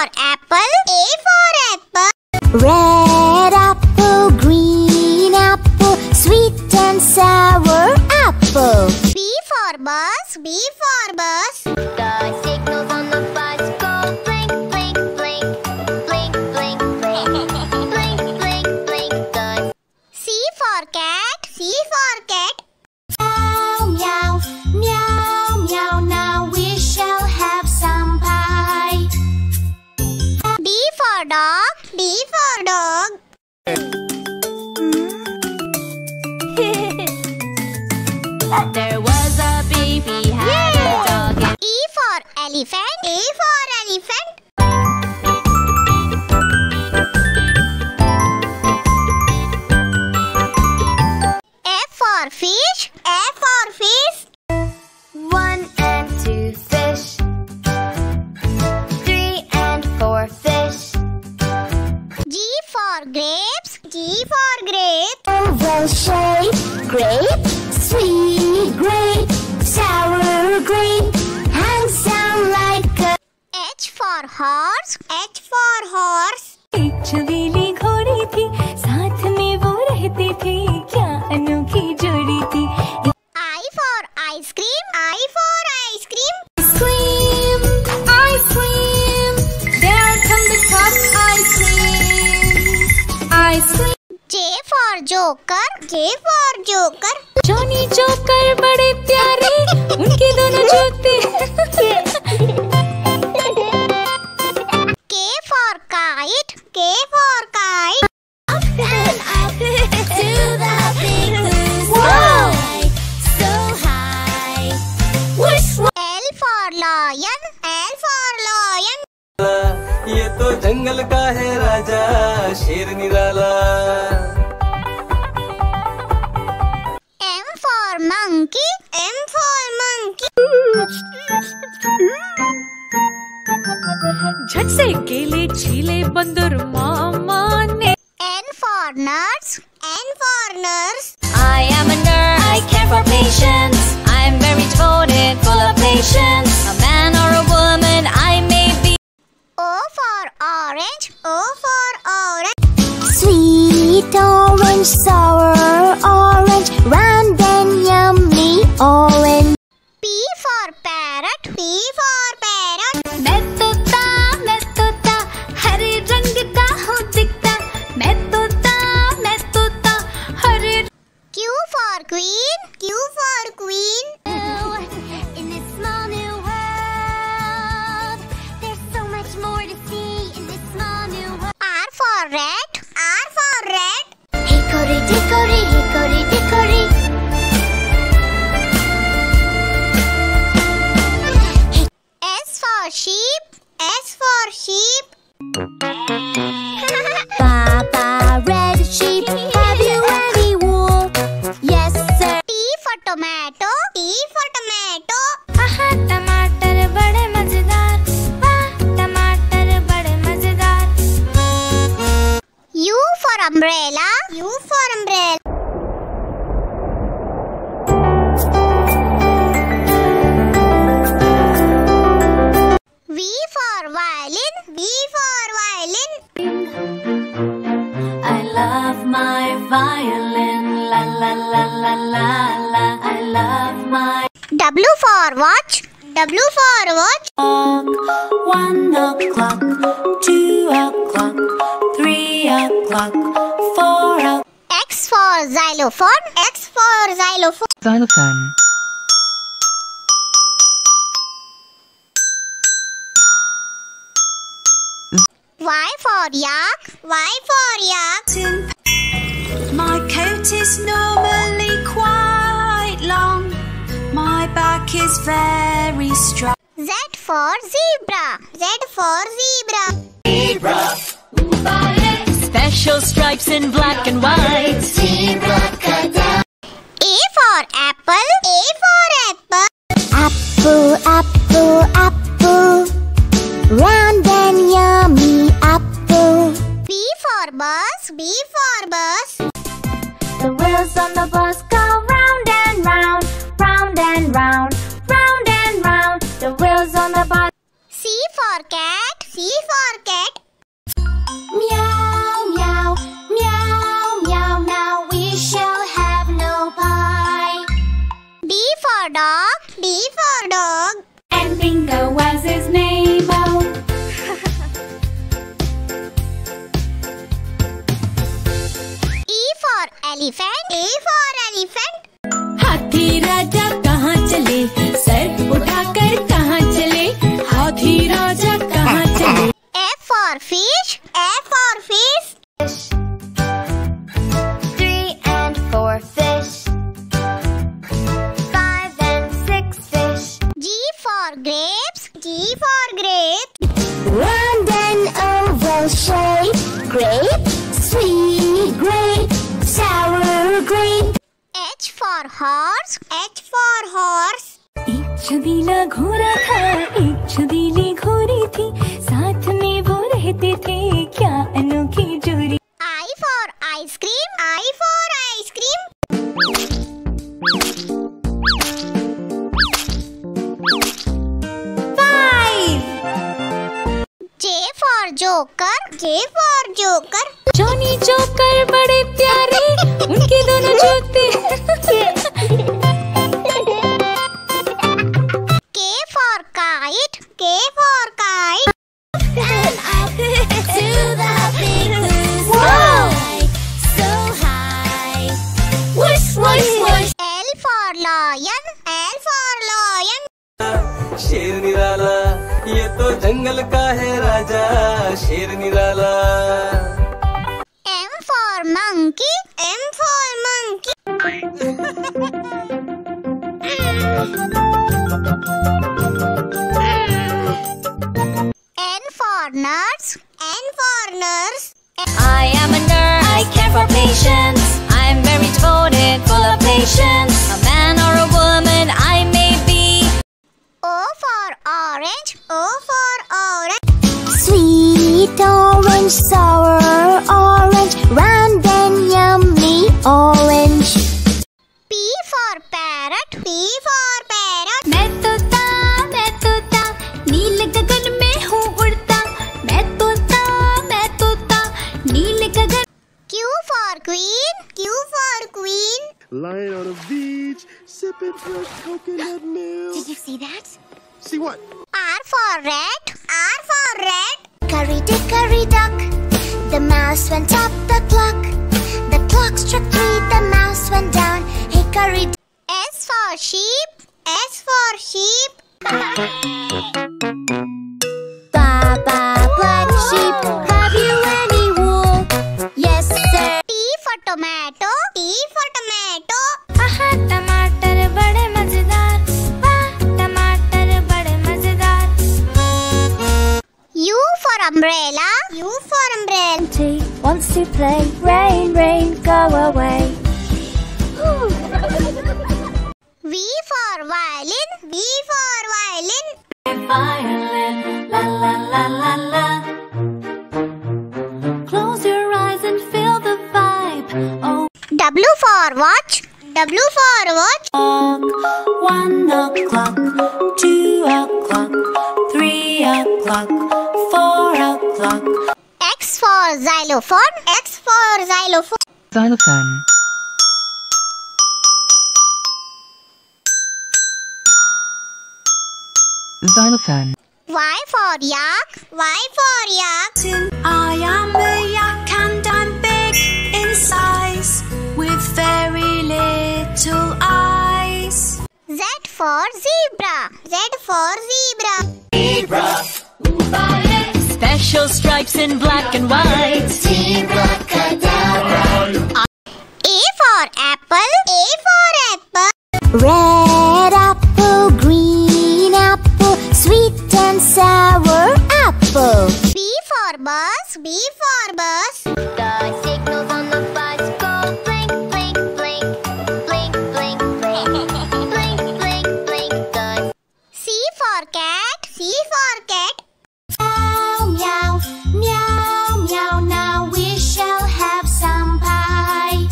for apple. A for apple. Red apple, green apple, sweet and sour apple. B for bus. B for bus. The signals on the bus go blink, blink, blink, blink, blink, blink, blink, blink, blink. The C for cat. C for cat. meow, meow, meow, meow. Now we shall have some pie. D for dog. D for dog. There was a baby had a dog. E for elephant. A for elephant. F for fish. F for fish. 1 and 2 fish. 3 and 4 fish. G for grapes. G for grapes. Oval shape, grape, sweet grape, sour grape, handsome like a H for horse. H for horse. एक छबीली घोड़ी थी, साथ में वो रहती थी, क्या अनोखी जोड़ी थी। I for ice cream. I for ice cream. Ice cream, there comes the cup ice cream. J for joker. J for joker. Johnny joker बड़े प्यारे, उनके दोनों जूते। K for kite. K for kite. up and up to the big blue sky, so high. Whoosh, L for lion. L for lion. ये तो जंगल का है राजा शेर निराला। M for monkey. M for monkey. झट से केले छीले बंदर मामा ने। N for nurse. N for nurse. I am a nurse, I care for patients, I am very devoted, full of patience. A man or a woman, I may be. O for orange. O for orange. sweet orange, sour orange, round and yummy orange. P for parrot. P for parrot. मैं तोता हरे रंग का हूँ दिखता, मैं तोता हरे। Q for queen. Q for queen. In this small new world, there's so much more to see in this small new world. R for rat. R for rat. Hickory dickory, hickory dickory. S for sheep. S for sheep. Papa, red sheep, have you any wool? Yes, sir. T for tomato. T for tomato. आहा टमाटर बड़े मजेदार, वाह टमाटर बड़े मजेदार। U for umbrella. U for umbrella. V for violin. V for violin. I love my violin, la la la la la la. I love my W for watch. W for watch. clock. 1 o'clock, 2 o'clock, 3 o'clock, 4 o'clock. X for xylophone. X for xylophone. Xylophone. Y for yak. Y for yak. My coat is normally quite long. My back is very strong. Z for zebra. Z for zebra. Special stripes in black and white. A for apple. A for apple. Apple, apple, apple, round and yummy apple. B for bus. B for bus. The wheels on the bus go round and round, round and round, round and round. The wheels on the bus. C for cat. C for cat. Meow, meow, meow, meow. Now we shall have no pie. D for dog. D for dog. And Bingo was his name. Oh, E for elephant. E for elephant. हाथी राजा कहाँ चले, sir उठाकर कहाँ चले, हाथी राजा कहाँ चले। F for fish. F for fish. 3 and 4 fish. 5 and 6 fish. G for grapes. G for grapes. Round and oval shape. Grape, sweet grape, sour grape. H for horse. H for horse. एक छबीला घोड़ा था, एक छबीली घोड़ी थी, साथ में वो रहते थे, क्या अनोखी जोड़ी। I for ice cream. I for ice cream. J for joker. J for joker. Johnny joker बड़े प्यारे, उनके दोनों जूते। K for kite. K for kite. And up to the big blue sky. So high. Whoosh, whoosh, whoosh. L for lion. L for lion. शेर निराला, ये तो जंगल का है राजा, शेर निराला। M for monkey. M for monkey. N for nurse. N for nurse. I am a nurse, I care for patients, I'm very devoted, full of patience, a man or a woman I may be. O for orange. O for orange. Sweet orange, sour orange, round and yummy orange. P for parrot. P for parrot. मैं तोता, नील गगन में हूँ उड़ता, मैं तोता, नील गगन। Q for queen. Q for queen. Lying on a beach, sipping fresh coconut milk. Did you see that? See what? R for rat. R for rat. Hickory duck, the mouse went up the clock. The clock struck 3, the mouse went down. Hickory S for sheep. S for sheep. Baba, black sheep, have you any wool? Yes, sir. T for tomato. T for tomato. आहा टमाटर बड़े मजेदार, वाह टमाटर बड़े मजेदार। U for umbrella. U for umbrella. Wants to play, rain, rain, go away. V for violin. V for violin. Violin, la la la la la. Close your eyes and feel the vibe. Oh, W for watch. W for watch. 1 o'clock, 2 o'clock, 3 o'clock, 4 o'clock. X for xylophone. X for xylophone. Xylophone. Xylophone. Y for yak. Y for yak. I am a yak and I'm big in size, with very little eyes. Z for zebra. Z for zebra. Special stripes in black and white. A for apple. A for apple. Red apple, green apple, sweet and sour apple. B for bus. B for bus. The signals on the bus go blink, blink, blink, blink, blink, blink, blink, blink, blink. The C for cat. C for cat. meow, meow, meow, meow. Now we shall have some pie.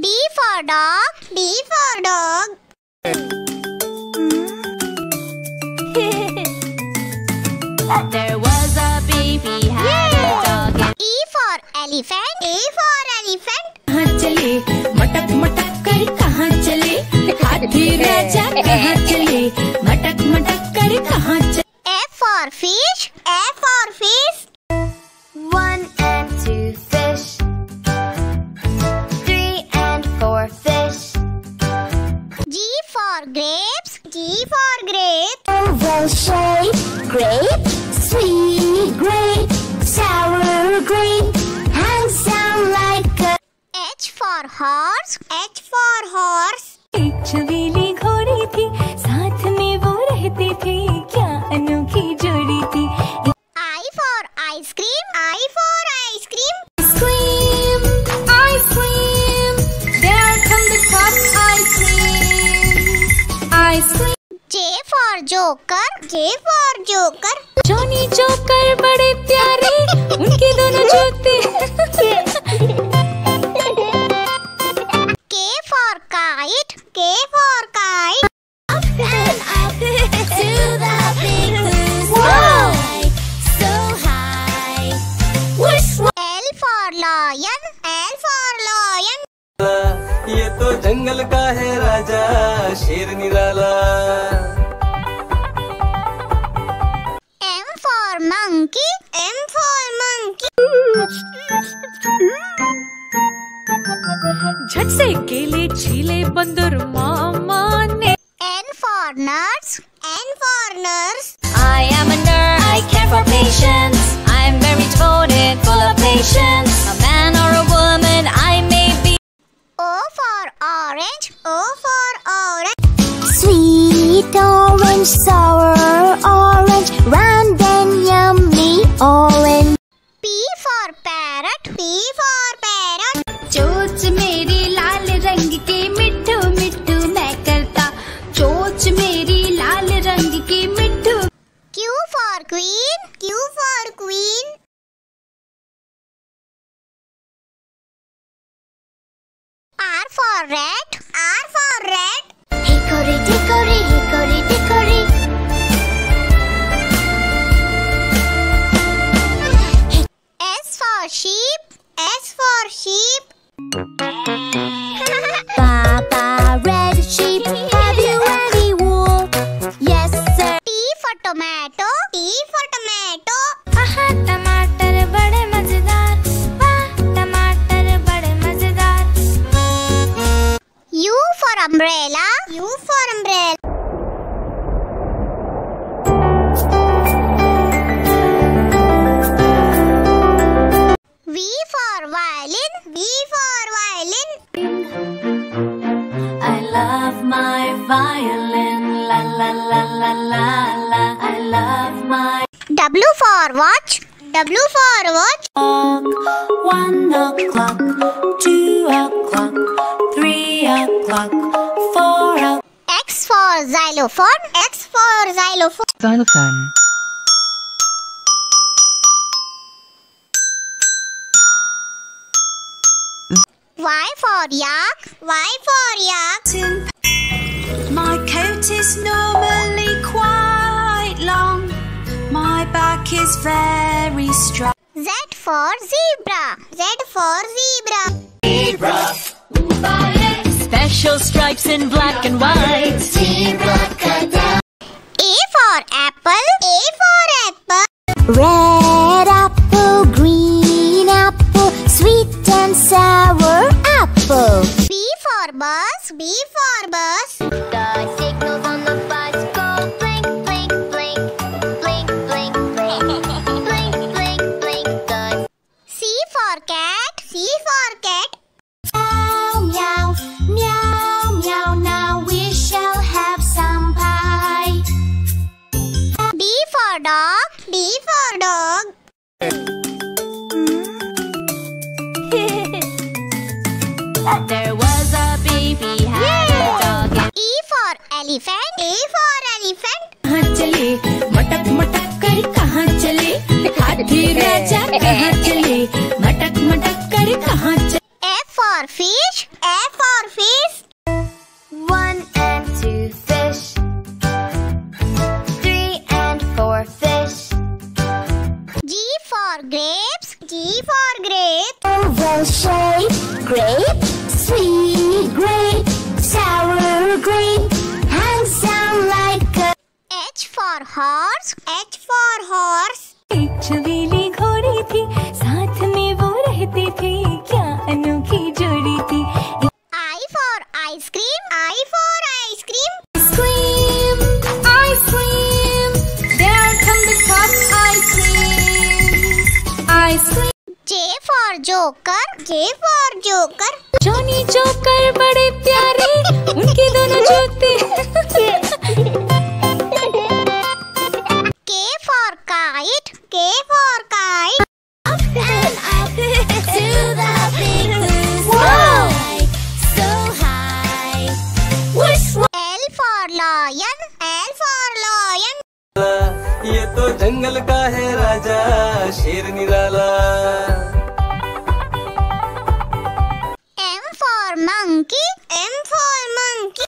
D for dog. D for dog. There was a baby had a dog. E for elephant. E for elephant. कहाँ चले मटक मटक कर कहाँ चले हाथी राजा कहाँ चले मटक मटक कर कहाँ चले F for fish. F for fish. 1 and 2 fish. 3 and 4 fish. G for grapes. G for grapes. Oval shape, grape, sweet grape, sour grape, handsome like a H for horse. H for horse. एक छबीली घोड़ी थी साथ में वो रहते थे क्या अनोखी जोड़ी थी I for ice cream. I for ice cream. ice cream there come the cup ice cream J for joker. J for joker. Johnny joker बड़े प्यारे उनके दोनों जूते K for kite. K for kite. to the big blue sky, so high. L for lion. L for lion. ये तो जंगल का है राजा शेर निराला। M for monkey. M for monkey. झट से केले छीले बंदर मामा ने N for nurse. N for nurse. I am a nerd. I care for patients. I'm very devoted, full of patience. A man or a woman, I may be. O for orange. O for orange. Sweet orange, sour orange, round and yummy orange. P for parrot. P for parrot. चोच मेरी लाल रंग के मिट्ठू मिट्ठू मैं करता चोच मेरी लाल रंग की मिट्ठू Q for queen. Q for queen. R for rat. R for rat. Hickory dickory, hickory dickory. S for sheep. S for sheep. Papa red sheep, have you any wool? Yes sir. T for tomato. T for tomato. आहा टमाटर बड़े मजेदार वाह टमाटर बड़े मजेदार U for umbrella. U for umbrella. V for violin. V for violin. I love my violin la la la la la la I love my W for watch. W for watch. 1 o'clock 2 o'clock 3 o'clock 4 o'clock X for xylophone. X for xylophone. Xylophone. Y for yak. Y for yak. My coat is normally quite long. My back is very strong. Z for zebra. Z for zebra. Special stripes in black and white. A for apple. A for apple. Red apple, green apple, sweet and sour apple. B for bus. B for bus. The signals on the bus go blink, blink, blink, blink, blink, blink, blink, blink, blink. The C for cat. C for cat. meow, meow, meow, meow. Now we shall have some pie. D for dog. D for dog. There was a baby had a dog. E for elephant. E for elephant. कहाँ चले मटक मटक कर कहाँ चले हाथी राजा कहाँ चले मटक मटक कर कहाँ चले F for fish. F for fish. 1 and 2 fish. 3 and 4 fish. for grapes. G for grape. Oval shape, grape, sweet grape, sour grape, hangs down like a H for horse. H for horse. एक छबीली घोड़ी थी, साथ में वो रहती थी, क्या अनोखी जोड़ी थी। I for ice cream. I for ice cream. ice cream, there come the cup ice cream. J for joker. J for joker. Johnny joker बड़े प्यारे, उनके दोनों जूते। K for kite. K for kite. up and up to the big blue sky, so high. Whoosh, L for lion. L for lion. ये तो जंगल का है राजा शेर निराला। M for monkey. M for monkey.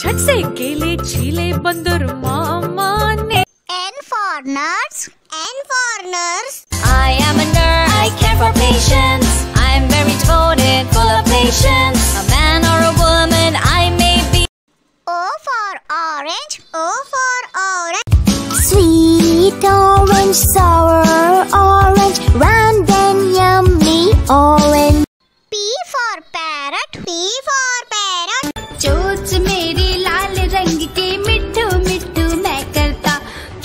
झट से केले छीले बंदर मामा ने। N for nurse. N for nurse. I am a nerd, I care for patients. I'm very devoted, full of patience. A man or a woman, I may be. O for orange. O for orange. sweet orange, sour orange, round and yummy orange. P for parrot. P for parrot. चोच मेरी लाल रंग की मिट्ठू मिट्ठू मैं करता,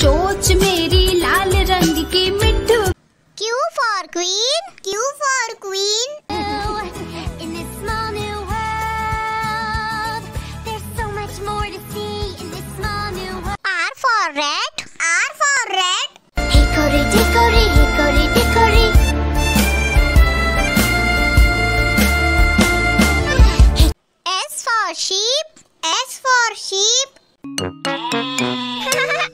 चोच मेरी लाल रंग की मिट्ठू। Q for queen. Q for queen. In this small new world, there's so much more to see in this small new world. R for rat. R for rat. Hickory dickory, hickory dickory. S for sheep. S for sheep.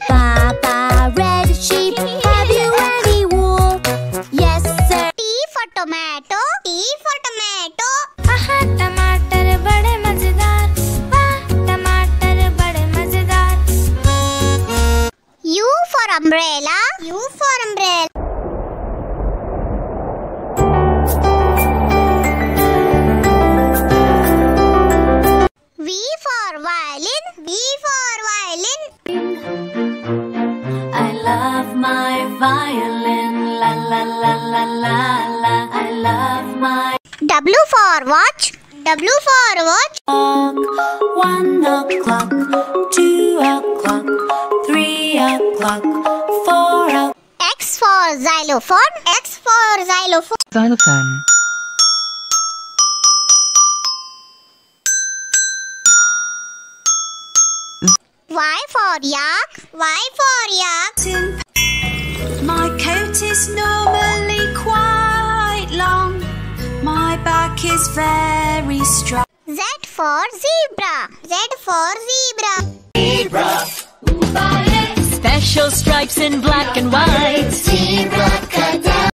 Papa red sheep, have you any wool? Yes sir. T for tomato. T for tomato. आहा टमाटर बड़े मजेदार, वाह टमाटर बड़े मजेदार। U for umbrella. U for umbrella. V for violin. V for violin. I love my violin, la la la la la la. I love my W for watch. W for watch. clock. 1 o'clock, 2 o'clock, 3 o'clock, 4 o'clock. X for xylophone. X for xylophone. Xylophone. Y for yak. Y for yak. My coat is normally quite long. My back is very strong. Z for zebra. Z for zebra. Special stripes in black and white. Zebra cut down.